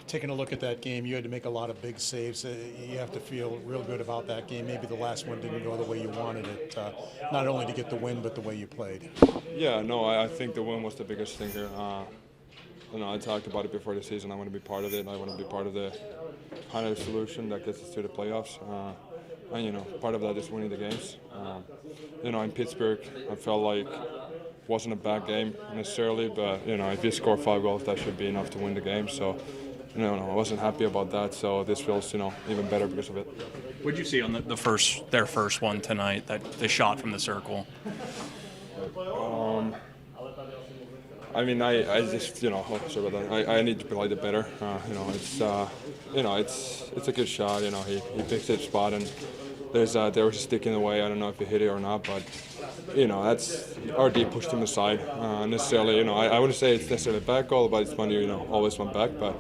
taking a look at that game, you had to make a lot of big saves. You have to feel real good about that game. Maybe the last one didn't go the way you wanted it, not only to get the win, but the way you played. Yeah, no, I think the win was the biggest thing here. I talked about it before the season. I want to be part of it. I want to be part of the kind of solution that gets us to the playoffs. Part of that is winning the games. In Pittsburgh, I felt like it wasn't a bad game necessarily, but if you score 5 goals, that should be enough to win the game. So, I wasn't happy about that. So this feels, even better because of it. What did you see on their first one tonight? That the shot from the circle. I just, sorry about that. I need to play it better. It's a good shot. He picks his spot, and there was a stick in the way. I don't know if he hit it or not, but that's RD pushed him aside. Necessarily, I wouldn't say it's necessarily a bad goal, but it's when you always went back. But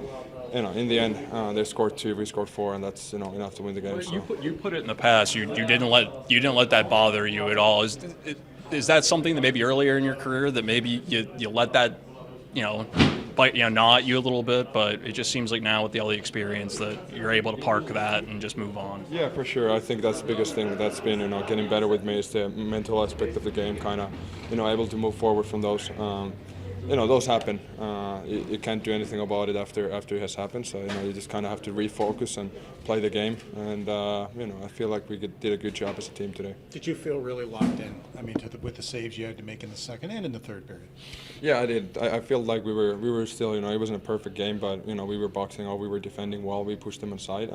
in the end, they scored 2, we scored 4, and that's enough to win the game. So. You put it in the past. You didn't let that bother you at all. Is that something that maybe earlier in your career that maybe you let that gnaw at you a little bit, but it just seems like now with all the experience that you're able to park that and just move on. Yeah, for sure. I think that's the biggest thing that's been getting better with me is the mental aspect of the game, kind of able to move forward from those. Those happen. You can't do anything about it after it has happened. So you just kind of have to refocus and play the game. And I feel like we did a good job as a team today. Did you feel really locked in? With the saves you had to make in the second and in the third period. Yeah, I did. I feel like we were still. It wasn't a perfect game, but we were boxing out. We were defending well. We pushed them inside.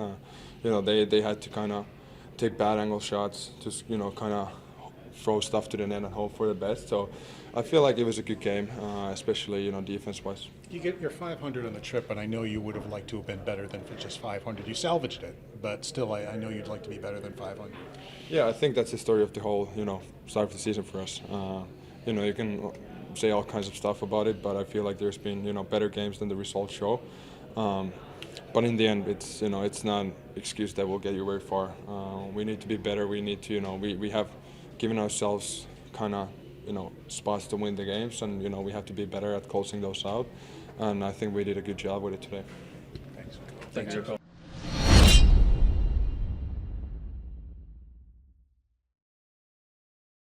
They had to kind of take bad angle shots, just kind of throw stuff to the net and hope for the best. So I feel like it was a good game, especially defense-wise. You get your 500 on the trip, and I know you would have liked to have been better than for just 500. You salvaged it, but still, I know you'd like to be better than 500. Yeah, I think that's the story of the whole start of the season for us. You can say all kinds of stuff about it, but I feel like there's been better games than the results show. But in the end, it's not an excuse that will get you very far. We need to be better. We need to we have given ourselves kind of spots to win the games, and we have to be better at closing those out. And I think we did a good job with it today. Thanks.